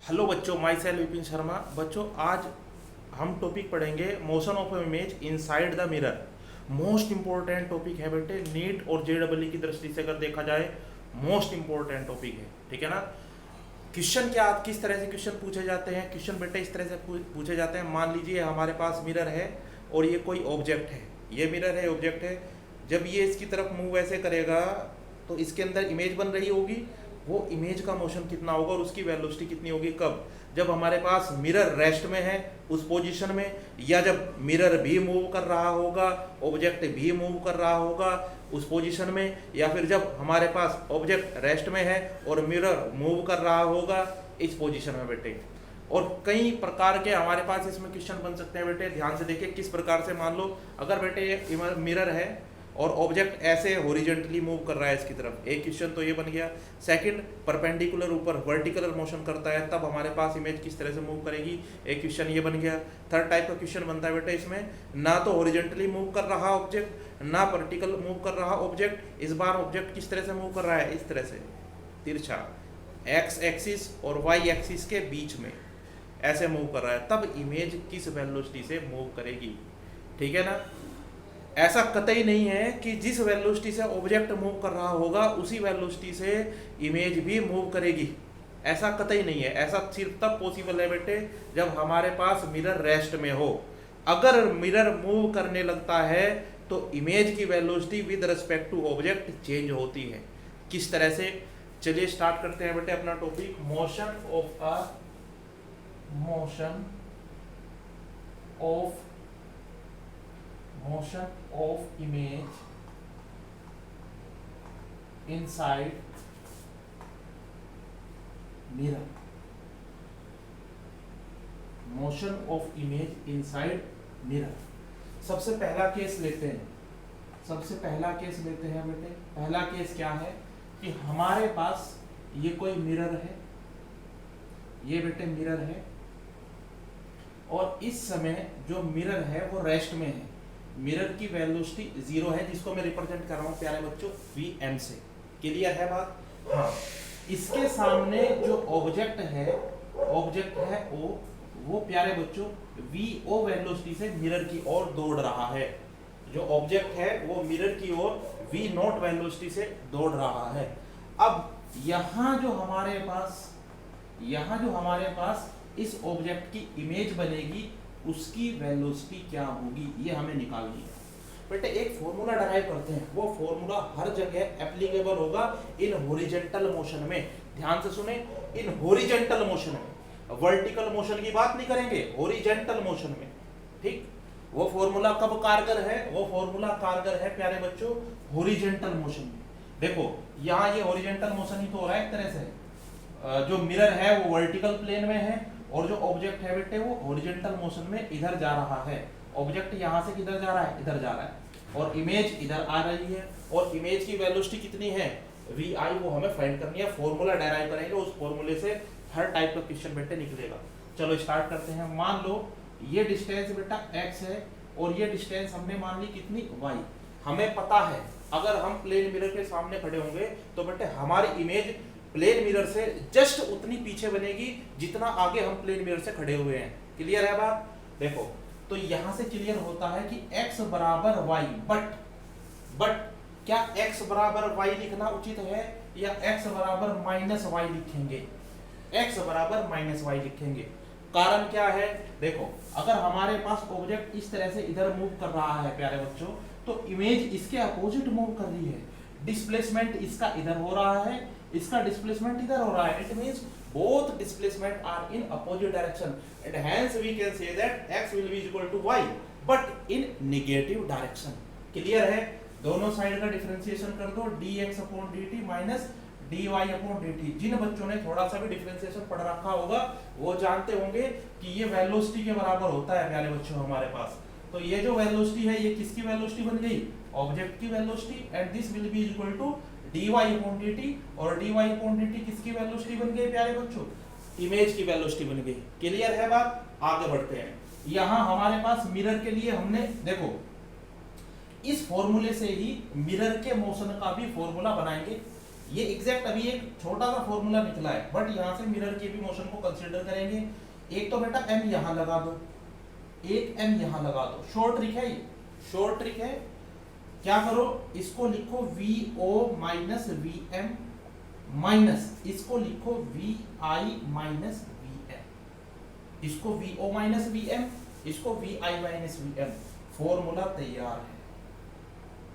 Hello बच्चों, my self Vipin Sharma. बच्चों, आज हम टॉपिक पढ़ेंगे motion of image inside the mirror. Most important topic है बेटे, नीट और जेडब्ल्यू की दृष्टि से अगर देखा जाए मोस्ट इंपॉर्टेंट टॉपिक है। ठीक है ना। क्वेश्चन क्या, किस तरह से क्वेश्चन पूछे जाते हैं? क्वेश्चन बेटे इस तरह से पूछे जाते हैं। मान लीजिए हमारे पास मिरर है और ये कोई ऑब्जेक्ट है, ये मिरर है, ऑब्जेक्ट है। जब ये इसकी तरफ मूव ऐसे करेगा तो इसके अंदर इमेज बन रही होगी। वो इमेज का मोशन कितना होगा और उसकी वेलोसिटी कितनी होगी? कब? जब हमारे पास मिरर रेस्ट में है उस पोजीशन में, या जब मिरर भी मूव कर रहा होगा, ऑब्जेक्ट भी मूव कर रहा होगा उस पोजीशन में, या फिर जब हमारे पास ऑब्जेक्ट रेस्ट में है और मिरर मूव कर रहा होगा इस पोजीशन में बेटे। और कई प्रकार के हमारे पास इसमें क्वेश्चन बन सकते हैं बेटे। ध्यान से देखिए किस प्रकार से। मान लो अगर बेटे ये मिरर है और ऑब्जेक्ट ऐसे हॉरिजॉन्टली मूव कर रहा है इसकी तरफ, एक क्वेश्चन तो ये बन गया। सेकंड, परपेंडिकुलर ऊपर वर्टिकल मोशन करता है, तब हमारे पास इमेज किस तरह से मूव करेगी, एक क्वेश्चन ये बन गया। थर्ड टाइप का क्वेश्चन बनता है बेटा इसमें, ना तो हॉरिजॉन्टली मूव कर रहा ऑब्जेक्ट, ना वर्टिकल मूव कर रहा ऑब्जेक्ट। इस बार ऑब्जेक्ट किस तरह से मूव कर रहा है? इस तरह से तिरछा, एक्स एक्सिस और वाई एक्सिस के बीच में ऐसे मूव कर रहा है, तब इमेज किस वेलोसिटी से मूव करेगी। ठीक है ना। ऐसा कतई नहीं है कि जिस वेलोसिटी से ऑब्जेक्ट मूव कर रहा होगा उसी वेलोसिटी से इमेज भी मूव करेगी, ऐसा कतई नहीं है। ऐसा सिर्फ तब पॉसिबल है बेटे जब हमारे पास मिरर रेस्ट में हो। अगर मिरर मूव करने लगता है तो इमेज की velocity with respect to object change होती है। किस तरह से? चलिए स्टार्ट करते हैं बेटे अपना topic, motion of image inside mirror. Motion of image inside mirror. सबसे पहला केस लेते हैं, बेटे। पहला केस क्या है कि हमारे पास ये कोई मिरर है, ये बेटे मिरर है, और इस समय जो मिरर है वो रेस्ट में है। मिरर की वेलोसिटी 0 है, जिसको मैं रिप्रेजेंट कर रहा हूं प्यारे बच्चों Vm से। क्लियर है बात? हाँ। इसके सामने जो ऑब्जेक्ट है वो प्यारे बच्चों Vo वेलोसिटी से मिरर की ओर दौड़ रहा है। जो ऑब्जेक्ट है वो मिरर की ओर V0 वेलोसिटी से दौड़ रहा है। अब यहाँ जो हमारे पास इस ऑब्जेक्ट की इमेज बनेगी, उसकी वेलोसिटी क्या होगी, ये हमें निकालनी है बेटे। एक फॉर्मूला डराइव करते हैं, वो फॉर्मूला हर जगह एप्लीकेबल होगा इन हॉरिजॉन्टल मोशन में। ध्यान से सुने, इन हॉरिजॉन्टल मोशन में, वर्टिकल मोशन की बात नहीं करेंगे, हॉरिजॉन्टल मोशन में। ठीक। वो फॉर्मूला कब कारगर है? वो फॉर्मूला कारगर है प्यारे बच्चों हॉरिजॉन्टल मोशन में। देखो यहाँ ये हॉरिजॉन्टल मोशन ही तो हो रहा है एक तरह से। जो मिरर है वो वर्टिकल प्लेन में है और जो ऑब्जेक्ट है बेटे वो हॉरिजॉन्टल मोशन में इधर जा रहा है। ऑब्जेक्ट यहां से किधर जा रहा है? इधर जा रहा है, और इमेज इधर आ रही है। और इमेज की वेलोसिटी कितनी है? Vi, वो हमें फाइंड करनी है। फॉर्मूला डेराइव करेंगे, उस फॉर्मूले से हर टाइप का क्वेश्चन बेटे निकलेगा। चलो स्टार्ट करते हैं। मान लो ये डिस्टेंस बेटा x है और ये डिस्टेंस हमने मान ली कितनी? y। हमें पता है अगर हम प्लेन मिरर के सामने खड़े होंगे तो बेटे हमारी इमेज प्लेन मिरर से जस्ट उतनी पीछे बनेगी जितना आगे हम प्लेन मिरर से खड़े हुए हैं। क्लियर है बात? देखो तो यहां से क्लियर होता है कि x बराबर y, बट क्या x बराबर y लिखना उचित है या x बराबर माइनस y लिखेंगे? x बराबर माइनस y लिखेंगे। कारण क्या है? देखो अगर हमारे पास ऑब्जेक्ट इस तरह से इधर मूव कर रहा है प्यारे बच्चों, तो इमेज इसके अपोजिट मूव कर रही है। डिस्प्लेसमेंट इसका इधर हो रहा है, इसका डिस्प्लेसमेंट इधर हो रहा है। It means both displacement are in opposite direction and hence we can say that x will be equal to y but in negative direction। Clear है? दोनों साइड का डिफरेंशिएशन कर दो, dx upon dt minus dy upon dt। जिन बच्चों ने थोड़ा सा भी डिफरेंशिएशन पढ़ रखा होगा वो जानते होंगे कि ये वेलोसिटी के बराबर होता है प्यारे बच्चों हमारे पास। तो ये जो वेलोसिटी है ये किसकी वेलोसिटी बन गई? ऑब्जेक्ट की velocity. And this will be equal to dy upon dt, और dy upon dt किसकी वेलोसिटी बन गई प्यारे बच्चों? इमेज की वेलोसिटी बन गई। क्लियर है बात? आगे बढ़ते हैं। यहां हमारे पास मिरर के लिए हमने देखो इस फॉर्मूले से ही मिरर के मोशन का भी फॉर्मूला बनाएंगे। ये एग्जैक्ट अभी एक छोटा सा फॉर्मूला निकला है, बट यहाँ से मिरर के भी मोशन को कंसीडर करेंगे। एक तो बेटा m यहाँ लगा दो, एक m यहाँ लगा दो, शॉर्ट ट्रिक है ये, शॉर्ट ट्रिक है। क्या करो, इसको लिखो VO माइनस VM माइनस इसको लिखो VI माइनस VM, इसको VO माइनस VM, इसको VI माइनस VM, फॉर्मूला तैयार है।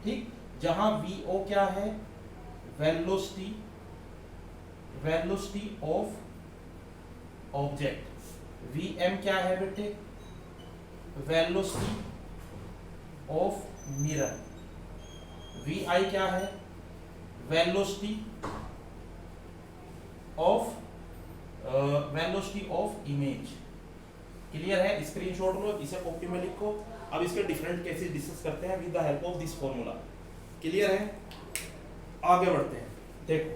ठीक, जहां VO क्या है, velocity, velocity of object, VM क्या है बेटे, वेलोसिटी ऑफ मिरर, VI क्या है, वेलोसिटी ऑफ इमेज। क्लियर है, स्क्रीनशॉट लो, इसे कॉपी में लिखो। अब इसके डिफरेंट केसेस डिस्कस करते हैं with the help of this formula. Clear है, आगे बढ़ते हैं। देखो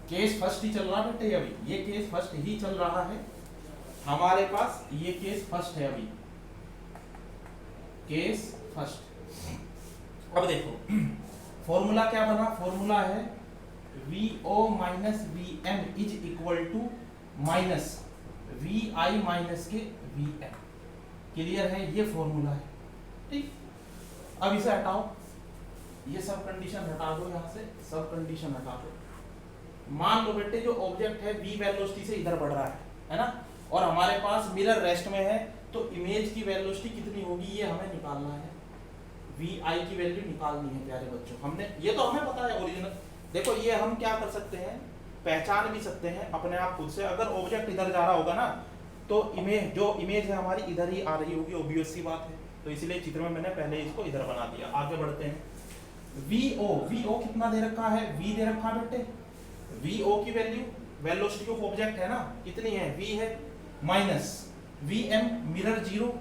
केस फर्स्ट ही चल रहा है बेटे, अभी ये केस फर्स्ट ही चल रहा है हमारे पास, ये केस फर्स्ट है अभी, केस फर्स्ट। अब देखो फॉर्मूला क्या बना, फॉर्मूला है VO minus VM is equal to minus VI minus के VM। क्लियर है, ये फॉर्मूला है। ठीक, अब इसे हटाओ, ये सब कंडीशन हटा दो, यहाँ से सब कंडीशन हटा दो। मान लो बेटे जो ऑब्जेक्ट है v वेलोसिटी से इधर बढ़ रहा है ना, और हमारे पास मिरर रेस्ट में है, तो इमेज की वेलोसिटी कितनी होगी ये हमें निकालना है, VI की वैल्यू निकालनी है प्यारे बच्चों। हमने ये तो हमें पता है ओरिजिनल। देखो ये हम क्या कर सकते हैं, पहचान भी सकते हैं अपने आप खुद से। अगर ऑब्जेक्ट इधर जा रहा होगा ना, तो इमेज जो इमेज है हमारी इधर ही आ रही होगी, ऑब्वियस सी बात है। तो इसलिए चित्र में मैंने पहले इसको इधर बना दिया। आगे बढ़ते हैं। VO कितना दे रखा है, V दे रखा है बेटे। VO की वैल्यू वेलोसिटी ऑफ ऑब्जेक्ट है ना, कितनी है, V है, minus VM mirror 0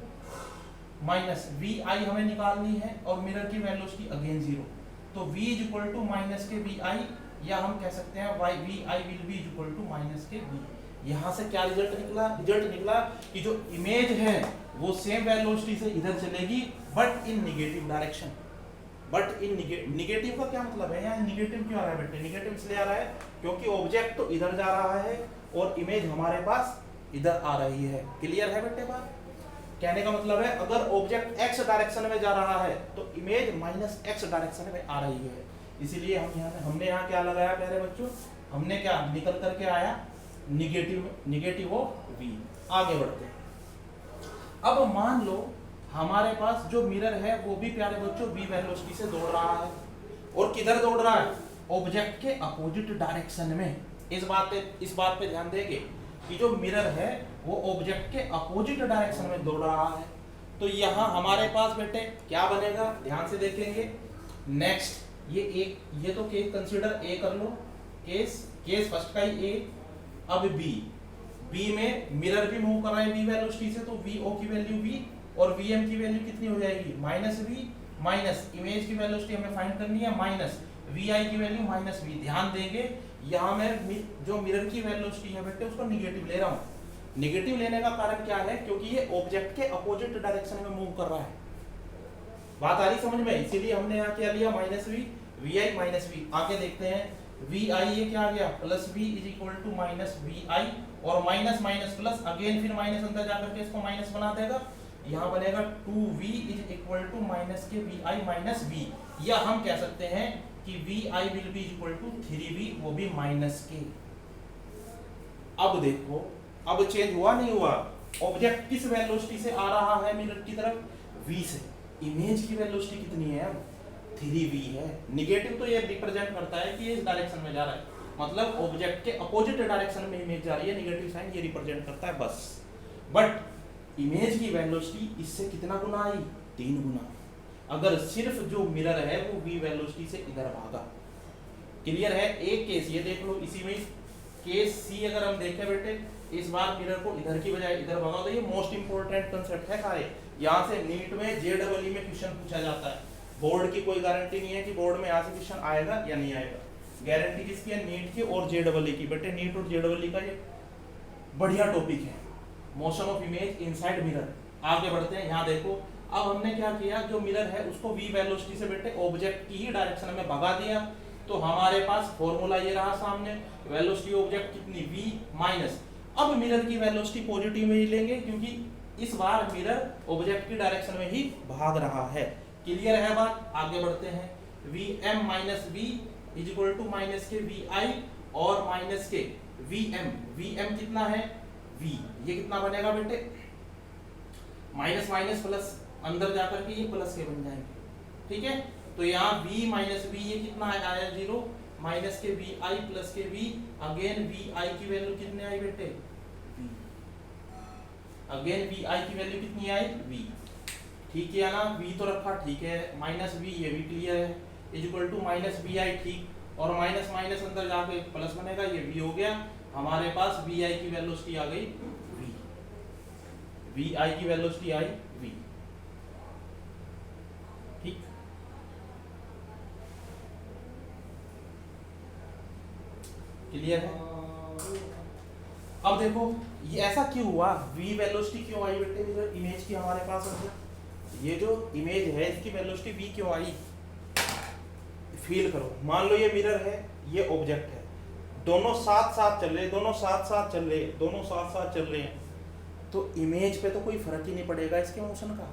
minus VI हमें निकालनी है, और मिरर की वेलोसिटी अगेन 0। तो V is equal to minus के VI, या हम कह सकते हैं VI will be equal to minus के V। यहाँ से क्या रिजल्ट निकला, रिजल्ट निकला कि जो इमेज है वो सेम वेलोसिटी से इधर चलेगी, but in negative direction. But in negative का क्या मतलब है, यहाँ निगेटिव क्यों आ रहा है बेटे, निगेटिव इसलिए आ रहा है क्योंकि ऑब्जेक्ट तो इधर जा रहा है और इमेज हमारे पास इधर आ रही है। क्लियर है बेटे बात? कहने का मतलब है अगर ऑब्जेक्ट x डायरेक्शन में जा रहा है तो इमेज माइनस x डायरेक्शन में आ रही है। इसीलिए हमने यहाँ क्या लगाया प्यारे बच्चों, हमने क्या निकल करके आया, निगेटिव ऑफ v। आगे बढ़ते हैं। अब मान लो हमारे पास जो मिरर है वो भी प्यारे बच्चों v वेलोसिटी से दौड़ रहा है, और किधर दौड़ रहा है, ऑब्जेक्ट के अपोजिट डायरेक्शन में। इस बात पे ध्यान देंगे कि जो मिरर है वो ऑब्जेक्ट के अपोजिट डायरेक्शन में दौड़ रहा है। तो यहाँ हमारे पास बेटे क्या बनेगा, ध्यान से देखेंगे। नेक्स्ट ये तो केस कंसीडर ए कर लो, केस फर्स्ट का ही ए। अब बी में मिरर भी मूव कर रहा है v वेलोसिटी से, तो VO की वैल्यू v और VM की वैल्यू कितनी हो जाएगी, माइनस v माइनस इमेज की वेलोसिटी हमें फाइंड करनी है, माइनस VI की वैल्यू माइनस v। ध्यान देंगे यहाँ मैं जो मिरर की वेलोसिटी है बेटे उसको निगेटिव ले रहा हूँ। निगेटिव लेने का कारण क्या है, क्योंकि ये ऑब्जेक्ट के अपोजिट डायरेक्शन में मूव कर रहा है। बात आ रही समझ में, इसीलिए हमने यहाँ क्या लिया, minus v, VI minus v। आगे देखते हैं, VI ये क्या आ गया, plus v is equal to minus VI, और माइनस माइनस प्लस, अगेन फिर माइनस अंदर जाकर के इसको माइनस बना देगा। यहाँ बनेगा 2v is equal to minus के VI माइनस v, या हम कह सकते हैं कि VI will be equal to 3v, वो भी माइनस के। अब देखो, अब चेंज हुआ नहीं हुआ, ऑब्जेक्ट किस वेलोसिटी से आ रहा है मिरर की तरफ, v से। इमेज की वेलोसिटी कितनी है, 3v है। निगेटिव तो ये रिप्रेजेंट करता है कि ये इस डायरेक्शन में जा रहा है, मतलब ऑब्जेक्ट के अपोजिट डायरेक्शन में इमेज जा रही है। निगेटिव साइन ये रिप्रेजेंट करता है बस। बट इमेज की वेलोसिटी इससे कितना गुना आई, 3 गुना, अगर सिर्फ जो मिरर है वो v वेलोसिटी से इधर भागा। क्लियर है? एक केस ये देख लो, इसी में केस सी अगर हम देखें बेटे, इस बार मिरर को इधर की बजाय इधर भगा दो। ये मोस्ट इंपोर्टेंट कंसेप्ट है सारे, यहाँ से नीट में JEE में क्वेश्चन पूछा जाता है। बोर्ड की कोई गारंटी नहीं है कि बोर्ड में यहाँ से क्वेश्चन आएगा या नहीं आएगा। गारंटी किसकी है, नीट की और JEE की। बेटे नीट और JEE का ये बढ़िया टॉपिक है, motion of image inside mirror. आगे बढ़ते हैं, यहाँ देखो अब हमने क्या किया, जो मिरर है उसको v वेलोसिटी से बेटे ऑब्जेक्ट की ही डायरेक्शन में भगा दिया, तो हमारे पास फॉर्मूला ये रहा सामने, वेलोसिटी ऑब्जेक्ट कितनी v माइनस, अब मिरर की वेलोसिटी पॉजिटिव में ही लेंगे क्योंकि इस बार मिरर ऑब्जेक्ट की डायरेक्शन में ही भाग रहा है। क्लियर है बात, आगे बढ़ते हैं। Vm minus v is equal to minus के Vi और माइनस के Vm, Vm कितना है v, ये कितना बनेगा बेटे, माइनस माइनस प्लस, अंदर जाकर के ये प्लस के बन जाएंगे, ठीक है। तो यहाँ v माइनस v ये कितना आया 0, माइनस के Vi प्लस के v, अगेन Vi की वैल्यू कितने आई बेटे v, अगेन Vi की वैल्यू कितनी आई v, ठीक है ना, v तो रखा ठीक है, माइनस v ये भी क्लियर है, is equal to minus Vi, ठीक, और माइनस माइनस अंदर जाके प्लस बनेगा, ये v हो गया, हमारे पास Vi की वेलोसिटी आ गई v, Vi की वेलोसिटी आई v, ठीक। क्लियर है। अब देखो ये ऐसा क्यों हुआ, v वेलोसिटी क्यों आई बेटे, इधर इमेज की हमारे पास है, ये जो इमेज है इसकी वेलोसिटी v क्यों आई, फील करो, मान लो ये मिरर है, ये ऑब्जेक्ट है, दोनों साथ साथ चल रहे, दोनों साथ साथ चल रहे, दोनों साथ साथ चल रहे हैं, तो इमेज पे तो कोई फर्क ही नहीं पड़ेगा इसके मोशन का,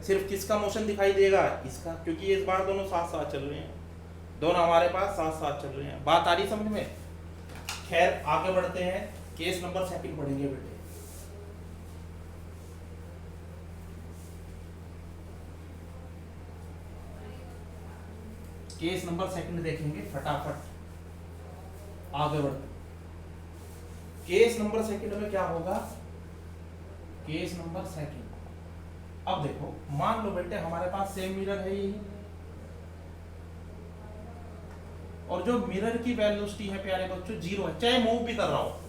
सिर्फ किसका मोशन दिखाई देगा, इसका, क्योंकि इस बार दोनों साथ साथ चल रहे हैं, दोनों हमारे पास साथ साथ चल रहे हैं। बात आ रही समझ में। खैर आगे बढ़ते हैं, केस नंबर सेकंड पढ़ेंगे बेटे। केस नंबर सेकंड देखेंगे फटाफट, आगे बढ़ते। केस नंबर सेकंड में क्या होगा, केस नंबर सेकंड, अब देखो मान लो बेटे हमारे पास सेम मिरर है यही, और जो मिरर की वेलोसिटी है प्यारे बच्चों 0 है, चाहे मूव भी कर रहा हो,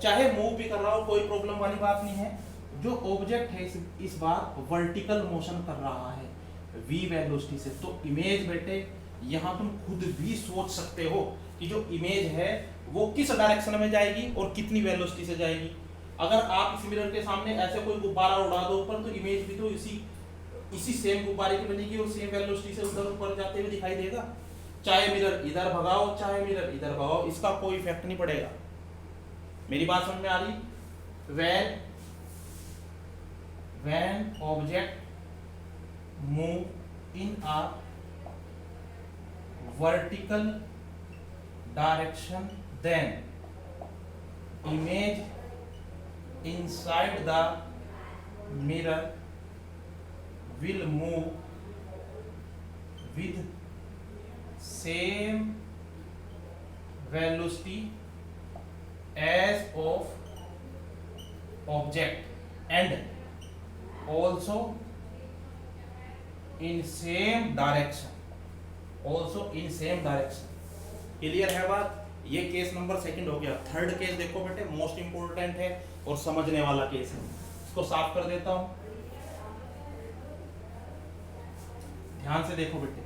चाहे मूव भी कर रहा हो, कोई प्रॉब्लम वाली बात नहीं है। जो ऑब्जेक्ट है इस बार वर्टिकल मोशन कर रहा है v वेलोसिटी से, तो इमेज बेटे यहाँ तुम खुद भी सोच सकते हो कि जो इमेज है वो किस डायरेक्शन में जाएगी और कितनी वेलोसिटी से जाएगी। अगर आप इस मिरर के सामने ऐसे कोई गुब्बारा उड़ा दो ऊपर, तो इमेज भी तो इसी सेम गुब्बारे की बनेगी और सेम वेलोसिटी से उधर ऊपर जाते हुए दिखाई देगा। चाहे मिरर इधर भगाओ चाहे मिरर इधर भगाओ, इसका कोई इफेक्ट नहीं पड़ेगा। मेरी बात समझ में आ रही। when object move in a vertical direction, then image inside the mirror will move with same velocity as of object and also in same direction, also in same direction। Clear है बात। ये केस नंबर सेकंड हो गया। Third case देखो बेटे, most important है और समझने वाला केस है। इसको साफ कर देता हूं, ध्यान से देखो बेटे।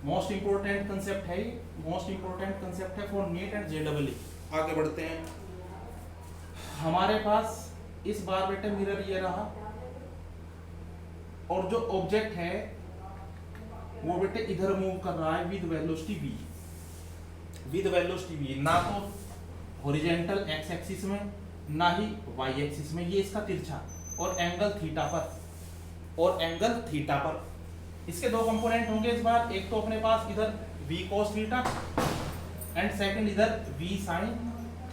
मोस्ट इंपोर्टेंट कंसेप्ट है, मोस्ट इंपोर्टेंट कंसेप्ट है फॉर नीट एंड जेडबल। आगे बढ़ते हैं। हमारे पास इस बार बेटे मिरर ये रहा और जो ऑब्जेक्ट है वो बेटे इधर मूव कर रहा है with velocity v, with velocity v, ना तो हॉरिजॉन्टल एक्स एक्सिस में ना ही वाई एक्सिस में, ये इसका तिरछा और एंगल थीटा पर, और एंगल थीटा पर। इसके दो कंपोनेंट होंगे इस बार, एक तो अपने पास इधर v cos theta and second इधर v sin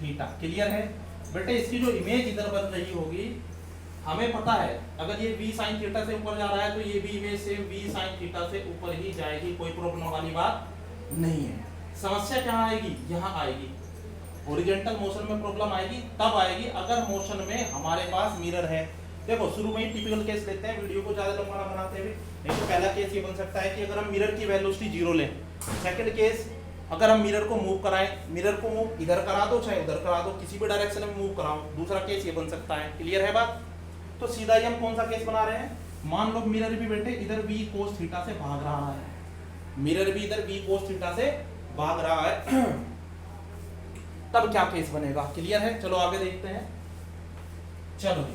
थीटा। क्लियर है बेटे। इसकी जो इमेज इधर बन रही होगी, हमें पता है अगर ये v sin थीटा से ऊपर जा रहा है तो ये भी image same v sin theta से ऊपर ही जाएगी, कोई प्रॉब्लम वाली बात नहीं है। समस्या कहाँ आएगी, यहाँ आएगी। हॉरिजॉन्टल मोशन में प्रॉब्लम आएगी तब आएगी अगर मोशन में हमारे पास मिरर है। देखो शुरू में ही टिपिकल केस लेते हैं, वीडियो को ज्यादा लंबा ना बनाते हुए। नहीं तो पहला केस ये बन सकता है कि अगर हम मिरर की वेलोसिटी 0 लें। सेकंड केस, अगर हम मिरर को मूव कराएं, मिरर को मूव इधर करा दो चाहे उधर करा दो, किसी भी डायरेक्शन में मूव कराओ। दूसरा केस ये बन सकता है। क्लियर है बात। तो सीधा ही हम कौन सा केस बना रहे हैं, मान लो मिरर भी बेटे इधर v cos थीटा से भाग रहा है, मिरर भी इधर v cos थीटा से भाग रहा है तब क्या केस बनेगा। क्लियर है। चलो आगे देखते हैं। चलो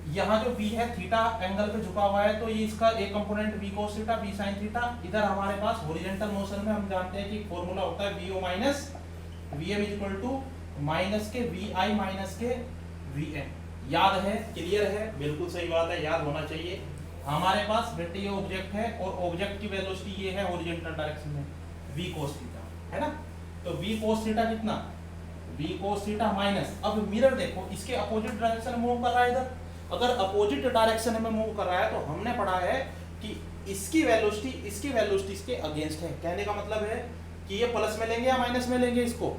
यहाँ जो v है थीटा एंगल पे झुका हुआ है, तो ये इसका एक component v cos theta v sin theta. इधर हमारे पास हॉरिजॉन्टल मोशन में हम जानते हैं कि फॉर्मूला होता है vo minus vm equal to minus के vi माइनस के vm। याद है, क्लियर है, बिल्कुल सही बात है, याद होना चाहिए। हमारे पास बेटे ये ऑब्जेक्ट है और ऑब्जेक्ट की वेलोसिटी ये है हॉरिजॉन्टल डायरेक्शन में v cos थीटा, है ना। तो v cos थीटा कितना, v cos थीटा माइनस, अब मिरर देखो इसके अपोजिट डायरेक्शन में मूव कर रहा है इधर। अगर अपोजिट डायरेक्शन में मूव कर रहा है तो हमने पढ़ा है कि इसकी वेलोसिटी इसके अगेंस्ट है। कहने का मतलब है कि ये प्लस में लेंगे या माइनस में लेंगे, इसको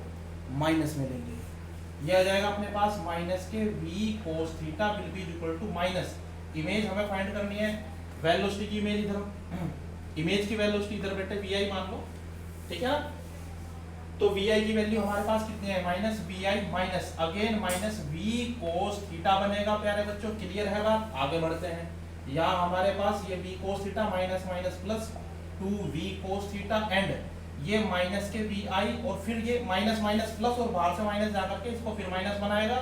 माइनस में लेंगे। ये आ जाएगा अपने पास माइनस के v cos theta will be equal to minus, image हमें फाइंड करनी है, वेलोसिटी की इमेज इधर, इमेज की वेलोसिटी इधर बेटे vi मान लो, ठीक है ना। तो vi की वैल्यू हमारे पास कितनी है, minus vi minus again minus v cos theta बनेगा। प्यारे बच्चों क्लियर है बात, आगे बढ़ते हैं। यहाँ हमारे पास ये v cos theta minus minus plus 2v cos theta and ये माइनस के vi और फिर ये माइनस माइनस प्लस और बाहर से माइनस जाकर के इसको फिर माइनस बनाएगा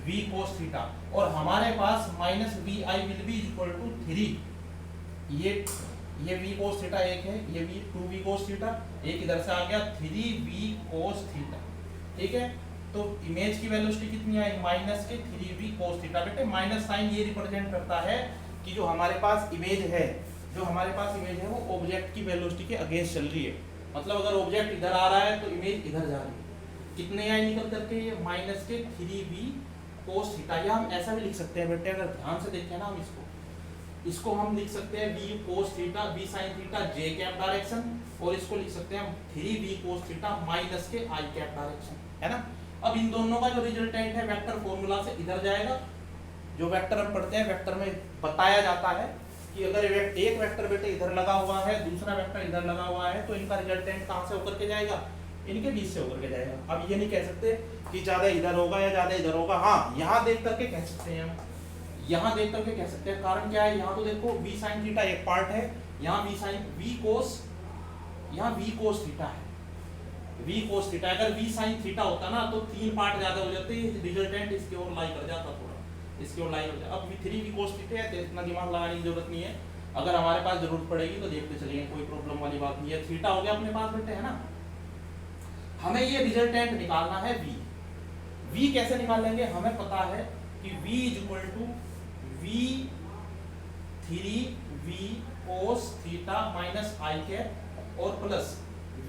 v cos थीटा, और हमारे पास minus vi will be equal to 3। ये v cos थीटा एक है, ये v 2v cos थीटा एक इधर से आ गया 3v cos थीटा, ठीक है। तो इमेज की वेलोसिटी कितनी आई, माइनस के 3v cos थीटा। बेटे माइनस साइन ये रिप्रेजेंट करता है कि जो हमारे पास इमेज है, वो ऑब्जेक्ट की वेलोसिटी के अगेंस्ट चल रही है। मतलब अगर ऑब्जेक्ट इधर आ रहा है तो इमेज इधर जा रही है। कितने आई निकल करके, ये माइनस के 3v cos थीटा। या हम ऐसा भी लिख सकते हैं बेटे, अगर ध्यान से देखें ना हम इसको हम लिख सकते हैं v cos theta v sin theta j cap direction, और इसको लिख सकते हैं हम 3v cos थीटा माइनस के i कैप डायरेक्शन, है ना। अब इन दोनों का जो रिजल्टेंट है वेक्टर फॉर्मूला से इधर जाएगा। जो वेक्टर हम पढ़ते हैं, वेक्टर में बताया जाता है कि अगर एक वेक्टर बेटे इधर लगा हुआ है, दूसरा वेक्टर इधर लगा हुआ है, तो इनका रिजल्टेंट कहां से होकर के जाएगा, इनके बीच से होकर के जाएगा। अब ये नहीं कह सकते कि ज्यादा इधर होगा या ज्यादा इधर होगा, हाँ यहाँ देख करके कह सकते हैं हम, यहाँ देख करके कह सकते हैं। कारण क्या है, यहाँ तो देखो v sin थीटा एक पार्ट है, यहाँ v cos थीटा है, v cos थीटा। अगर v sin थीटा होता ना तो 3 पार्ट ज्यादा हो जाते, रिजल्टेंट इसकी ओर लाई कर जाता, थोड़ा इसकी ओर लाई हो जाता। अब 3v cos थीटा है तो इतना दिमाग लगाने की जरूरत नहीं है, अगर हमारे पास जरूरत पड़ेगी तो देखते चलेंगे, कोई प्रॉब्लम वाली बात नहीं है। थीटा हो गया अपने पास बेटे, है ना। हमें ये रिजल्टेंट निकालना है v कैसे निकाल लेंगे, हमें पता है कि v equal to v 3v cos theta minus i cap और plus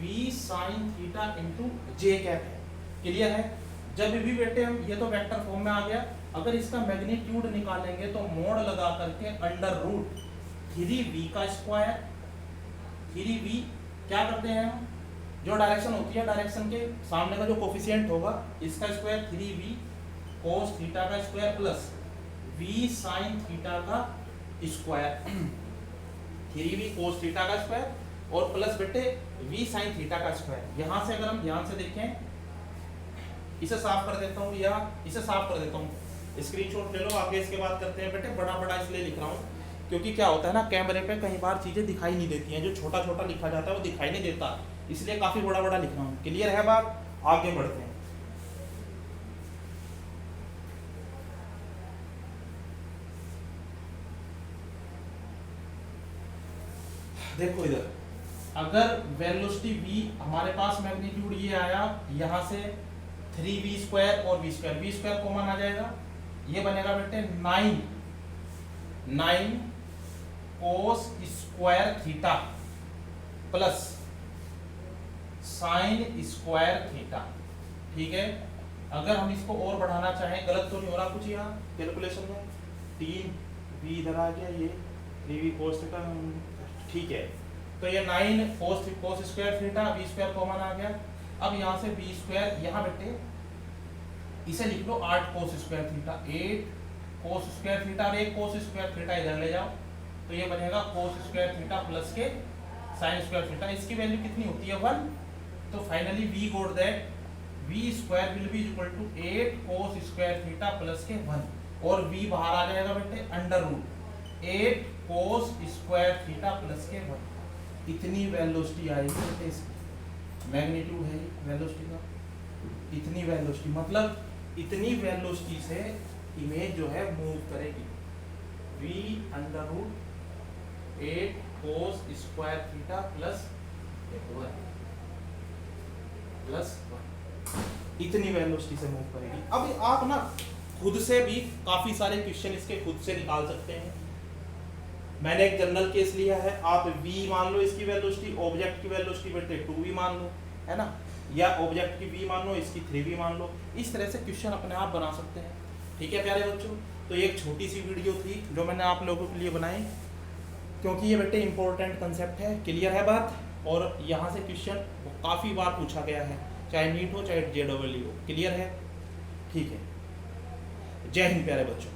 v sin theta into j cap है। क्लियर है। जब भी बेटे हम, ये तो वेक्टर फॉर्म में आ गया, अगर इसका मैग्नीट्यूड निकालेंगे तो मोड लगा करके अंडर रूट 3v का स्क्वायर, 3v क्या करते हैं हम, जो डायरेक्शन होती है डायरेक्शन के सामने का जो कोफिशिएंट होगा इसका स्क्वायर 3v cos थीटा का square plus v sin theta का स्क्वायर, 3v cos थीटा का स्क्वायर और प्लस बेटे v sin थीटा का स्क्वायर। यहाँ से अगर हम ध्यान से देखें, इसे साफ कर देता हूँ या इसे साफ कर देता हूँ, स्क्रीनशॉट ले लो, आगे इसके बाद करते हैं। बेटे बड़ा बड़ा इसलिए लिख रहा हूँ क्योंकि क्या होता है ना, कैमरे पे कई बार चीजें दिखाई नहीं देती हैं, जो छोटा छोटा लिखा जाता है वो दिखाई नहीं देता, इसलिए काफी बड़ा बड़ा लिख रहा हूँ। क्लियर है बात, आगे बढ़ते हैं। देखो इधर, अगर वेलोसिटी v हमारे पास मैग्नीट्यूड ये आया, यहाँ से 3v स्क्वायर और v स्क्वायर कॉमन आ जाएगा, ये बनेगा बेटे 9 cos square theta plus sin square theta, ठीक है। अगर हम इसको और बढ़ाना चाहें, गलत तो नहीं हो रहा कुछ यहाँ कैलकुलेशन में, 3v इधर आ गया, ये 3v cos थीटा, ठीक है। तो ये 9 cos square theta, v square common आ गया। अब यहाँ से v स्क्वायर, यहाँ बेटे इसे लिख लो 8 cos square theta, 8 cos square theta और 1 cos स्क्वायर थीटा इधर ले जाओ, तो ये बनेगा cos स्क्वायर थीटा प्लस के sin स्क्वायर थीटा। इसकी वैल्यू कितनी होती है 1, तो finally v got that v square will be equal to 8 cos square theta plus के 1, और v बाहर आ जाएगा बेटे under root 8 cos square theta plus के 1। इतनी वेलोसिटी आएगी बेटे, इसकी मैग्नीट्यूड है वेलोसिटी का, इतनी वेलोसिटी, मतलब इतनी वेलोसिटी से इमेज जो है मूव करेगी। v/8 cos square theta plus 1 इतनी वेलोसिटी से मूव करेगी। अब आप ना खुद से भी काफी सारे क्वेश्चन इसके खुद से निकाल सकते हैं। मैंने एक जनरल केस लिया है, आप v मान लो इसकी वेलोसिटी, ऑब्जेक्ट की वेलोसिटी बेटे 2v मान लो, है ना, या ऑब्जेक्ट की v मान लो, इसकी 3v मान लो। इस तरह से क्वेश्चन अपने आप बना सकते हैं। ठीक है प्यारे बच्चों, तो ये एक छोटी सी वीडियो थी जो मैंने आप लोगों के लिए बनाई, क्योंकि ये बेटे इंपॉर्टेंट कंसेप्ट है। क्लियर है बात? और यहाँ से क्वेश्चन काफ़ी बार पूछा गया है, चाहे नीट हो चाहे JEE हो। क्लियर है? ठीक है, जय हिंद प्यारे बच्चों।